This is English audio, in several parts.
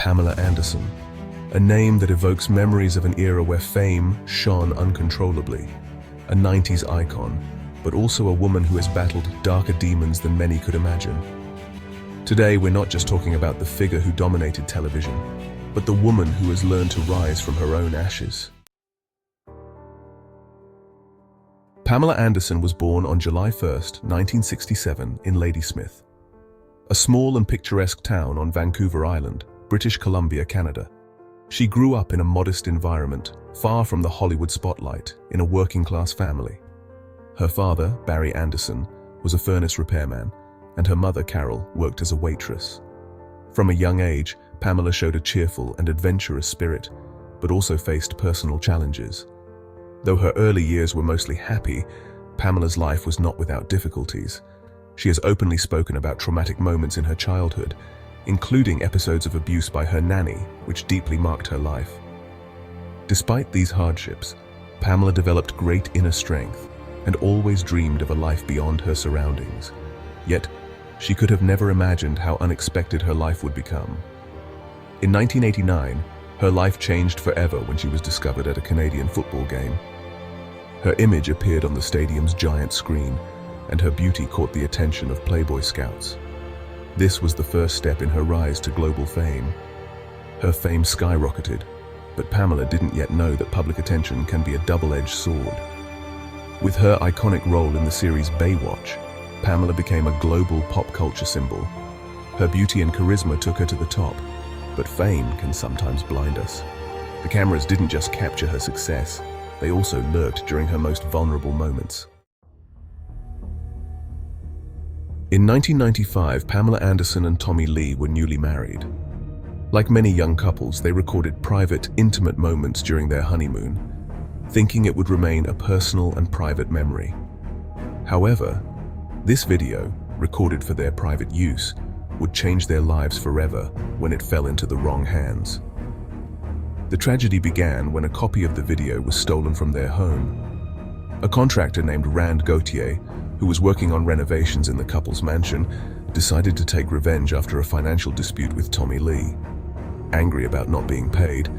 Pamela Anderson, a name that evokes memories of an era where fame shone uncontrollably, a 90s icon, but also a woman who has battled darker demons than many could imagine. Today, we're not just talking about the figure who dominated television, but the woman who has learned to rise from her own ashes. Pamela Anderson was born on July 1, 1967, in Ladysmith, a small and picturesque town on Vancouver Island, British Columbia, Canada. She grew up in a modest environment, far from the Hollywood spotlight, in a working-class family. Her father, Barry Anderson, was a furnace repairman, and her mother, Carol, worked as a waitress. From a young age, Pamela showed a cheerful and adventurous spirit, but also faced personal challenges. Though her early years were mostly happy, Pamela's life was not without difficulties. She has openly spoken about traumatic moments in her childhood, including episodes of abuse by her nanny, which deeply marked her life. Despite these hardships, Pamela developed great inner strength and always dreamed of a life beyond her surroundings. Yet, she could have never imagined how unexpected her life would become. In 1989, her life changed forever when she was discovered at a Canadian football game. Her image appeared on the stadium's giant screen, and her beauty caught the attention of Playboy scouts. This was the first step in her rise to global fame. Her fame skyrocketed, but Pamela didn't yet know that public attention can be a double-edged sword. With her iconic role in the series Baywatch, Pamela became a global pop culture symbol. Her beauty and charisma took her to the top, but fame can sometimes blind us. The cameras didn't just capture her success, they also lurked during her most vulnerable moments. In 1995, Pamela Anderson and Tommy Lee were newly married. Like many young couples, they recorded private, intimate moments during their honeymoon, thinking it would remain a personal and private memory. However, this video, recorded for their private use, would change their lives forever when it fell into the wrong hands. The tragedy began when a copy of the video was stolen from their home. A contractor named Rand Gauthier, who was working on renovations in the couple's mansion, decided to take revenge after a financial dispute with Tommy Lee. Angry about not being paid,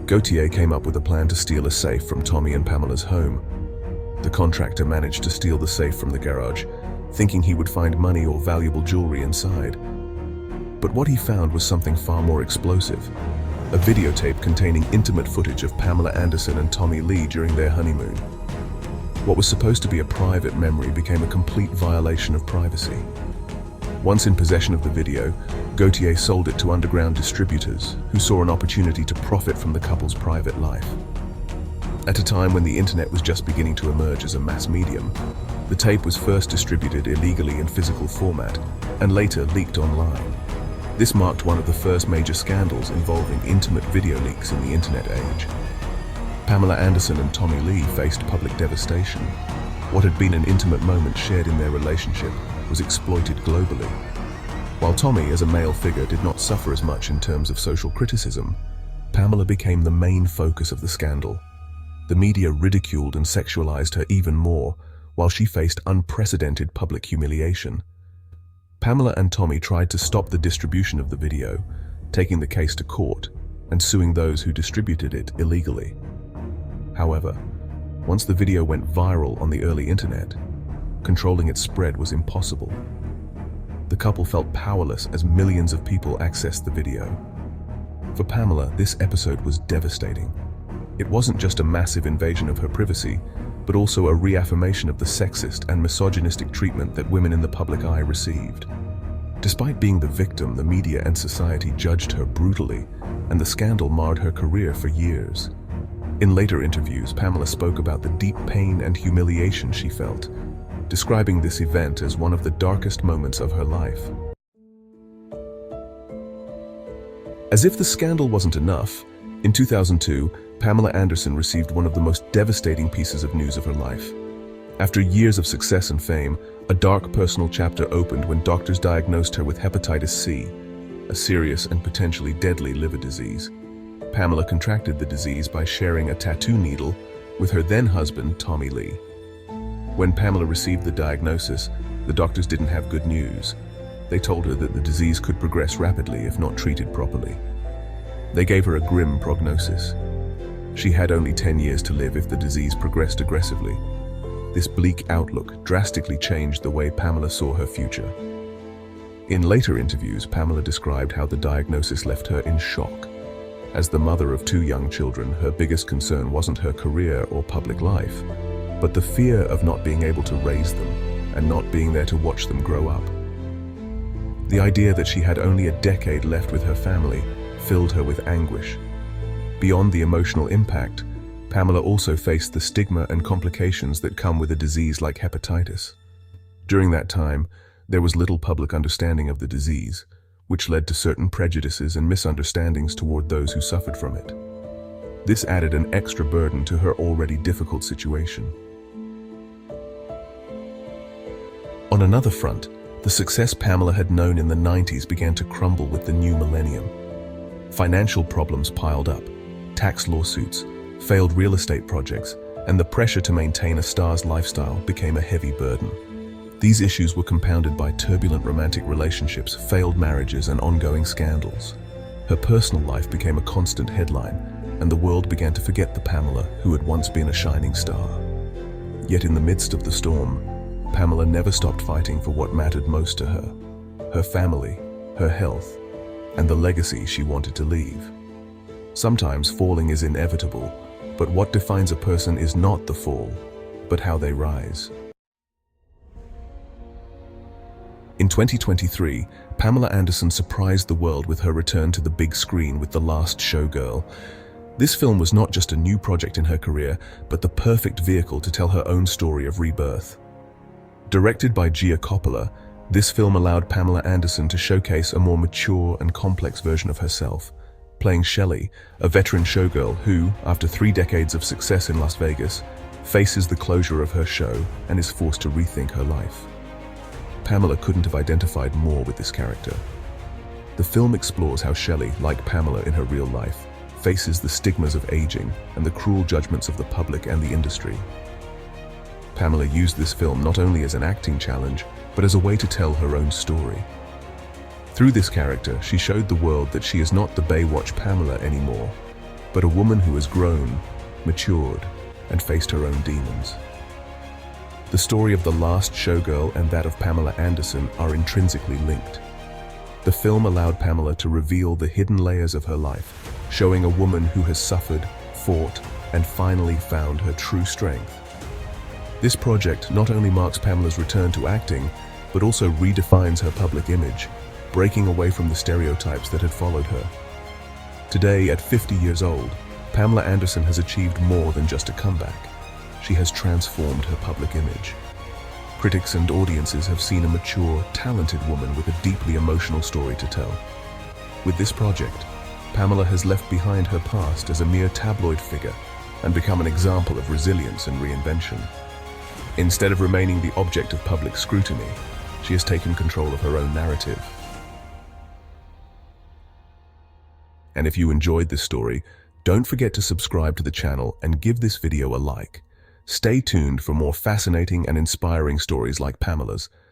Gauthier came up with a plan to steal a safe from Tommy and Pamela's home. The contractor managed to steal the safe from the garage, thinking he would find money or valuable jewelry inside. But what he found was something far more explosive, a videotape containing intimate footage of Pamela Anderson and Tommy Lee during their honeymoon. What was supposed to be a private memory became a complete violation of privacy. Once in possession of the video, Gauthier sold it to underground distributors who saw an opportunity to profit from the couple's private life. At a time when the internet was just beginning to emerge as a mass medium, the tape was first distributed illegally in physical format and later leaked online. This marked one of the first major scandals involving intimate video leaks in the internet age. Pamela Anderson and Tommy Lee faced public devastation. What had been an intimate moment shared in their relationship was exploited globally. While Tommy, as a male figure, did not suffer as much in terms of social criticism, Pamela became the main focus of the scandal. The media ridiculed and sexualized her even more, while she faced unprecedented public humiliation. Pamela and Tommy tried to stop the distribution of the video, taking the case to court and suing those who distributed it illegally. However, once the video went viral on the early internet, controlling its spread was impossible. The couple felt powerless as millions of people accessed the video. For Pamela, this episode was devastating. It wasn't just a massive invasion of her privacy, but also a reaffirmation of the sexist and misogynistic treatment that women in the public eye received. Despite being the victim, the media and society judged her brutally, and the scandal marred her career for years. In later interviews, Pamela spoke about the deep pain and humiliation she felt, describing this event as one of the darkest moments of her life. As if the scandal wasn't enough, in 2002, Pamela Anderson received one of the most devastating pieces of news of her life. After years of success and fame, a dark personal chapter opened when doctors diagnosed her with hepatitis C, a serious and potentially deadly liver disease. Pamela contracted the disease by sharing a tattoo needle with her then-husband, Tommy Lee. When Pamela received the diagnosis, the doctors didn't have good news. They told her that the disease could progress rapidly if not treated properly. They gave her a grim prognosis. She had only 10 years to live if the disease progressed aggressively. This bleak outlook drastically changed the way Pamela saw her future. In later interviews, Pamela described how the diagnosis left her in shock. As the mother of 2 young children, her biggest concern wasn't her career or public life, but the fear of not being able to raise them and not being there to watch them grow up. The idea that she had only a decade left with her family filled her with anguish. Beyond the emotional impact, Pamela also faced the stigma and complications that come with a disease like hepatitis. During that time, there was little public understanding of the disease, which led to certain prejudices and misunderstandings toward those who suffered from it. This added an extra burden to her already difficult situation. On another front, the success Pamela had known in the 90s began to crumble with the new millennium. Financial problems piled up, tax lawsuits, failed real estate projects, and the pressure to maintain a star's lifestyle became a heavy burden. These issues were compounded by turbulent romantic relationships, failed marriages, and ongoing scandals. Her personal life became a constant headline, and the world began to forget the Pamela who had once been a shining star. Yet in the midst of the storm, Pamela never stopped fighting for what mattered most to her: her family, her health, and the legacy she wanted to leave. Sometimes falling is inevitable, but what defines a person is not the fall, but how they rise. In 2023, Pamela Anderson surprised the world with her return to the big screen with The Last Showgirl. This film was not just a new project in her career, but the perfect vehicle to tell her own story of rebirth. Directed by Gia Coppola, this film allowed Pamela Anderson to showcase a more mature and complex version of herself, playing Shelley, a veteran showgirl who, after 3 decades of success in Las Vegas, faces the closure of her show and is forced to rethink her life. Pamela couldn't have identified more with this character. The film explores how Shelley, like Pamela in her real life, faces the stigmas of aging and the cruel judgments of the public and the industry. Pamela used this film not only as an acting challenge, but as a way to tell her own story. Through this character, she showed the world that she is not the Baywatch Pamela anymore, but a woman who has grown, matured, and faced her own demons. The story of The Last Showgirl and that of Pamela Anderson are intrinsically linked. The film allowed Pamela to reveal the hidden layers of her life, showing a woman who has suffered, fought, and finally found her true strength. This project not only marks Pamela's return to acting, but also redefines her public image, breaking away from the stereotypes that had followed her. Today, at 50 years old, Pamela Anderson has achieved more than just a comeback. She has transformed her public image. Critics and audiences have seen a mature, talented woman with a deeply emotional story to tell. With this project, Pamela has left behind her past as a mere tabloid figure and become an example of resilience and reinvention. Instead of remaining the object of public scrutiny, she has taken control of her own narrative. And if you enjoyed this story, don't forget to subscribe to the channel and give this video a like. Stay tuned for more fascinating and inspiring stories like Pamela's.